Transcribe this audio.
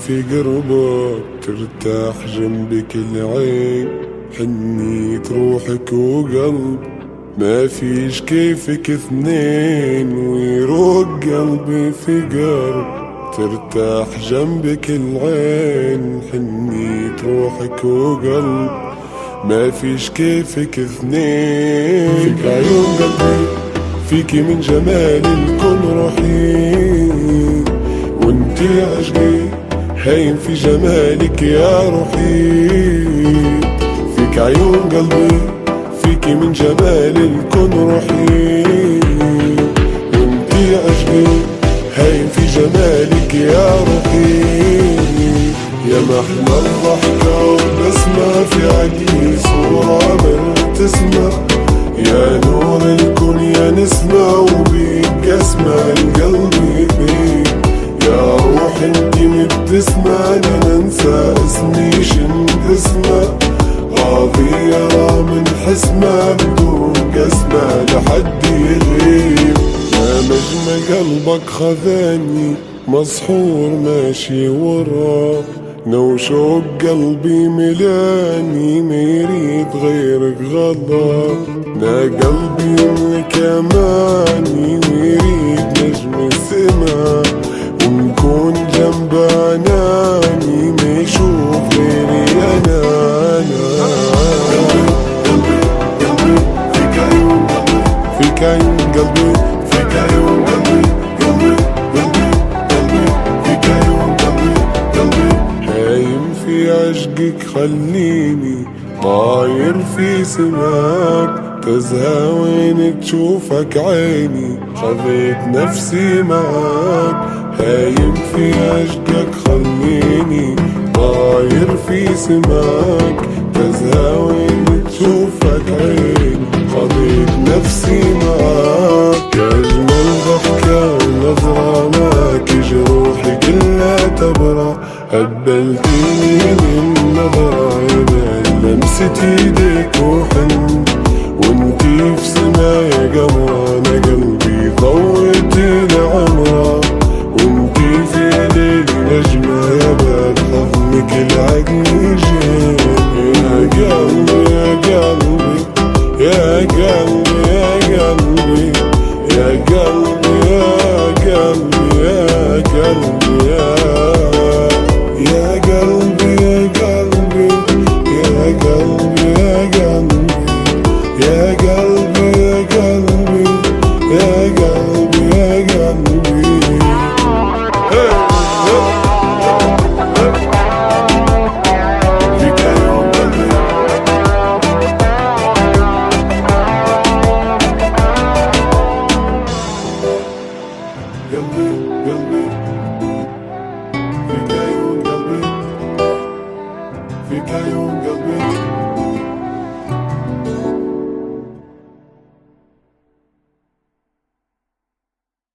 في قربك ترتاح جنبك العين، حنية روحك وقلب ما فيش كيفك اثنين، ويروق قلبي في قرب ترتاح جنبك العين، حنية روحك وقلب ما فيش كيفك اثنين. فيك عيون قلبي فيكي من جمال الكون رحيم، وانتي عشقي هايم في جمالك يا روحي. فيك عيون قلبي فيكي من جمال الكون رحيم، وانتي عشقي هايم في جمالك يا روحي. يا محلى الضحكة وبسمة في عقلي صورة بتسمع، يا نور الكون يا نسمة وبيك اسمع القلب بيك. يا روح انتي مبتسمة انا ننسى اسمي شن اسمه، غاضية من حسمة بدون قسمة لحد يغيب. يا نجم قلبك خذاني مسحور ماشي وراه، نوشوق قلبي ملاني ما يريد غيرك غلا. نا قلبي منك اماني ويريد نجم السما، ونكون جنب عناني ما يشوف غيري انا. فيك عيون قلبي فيك عيون قلبي فيك عيون قلبي قلبي قلبي قلبي فيك عيون قلبي قلبي. هايم في عشقك خليني طاير في سماك، تزهى وين تشوفك عيني خذيت نفسي معاك. هايم في عشقك خليني طاير في سماك، تزهى وين تشوفك عيني خذيت نفسي معاك. يا أجمل ضحكة ونظرة معك جروحي كلها تبرع، هبلتيني من نظرة يا لمسة ايديك وحن، وانتي في سمايا قمرة انا قلبي ضويتي لعمرة، وانتي في ليلي نجمة يا باب حضنك العقل جاي. يا قلبي يا قلبي يا قلبي يا قلبي يا قلبي يا قلبي يا قلبي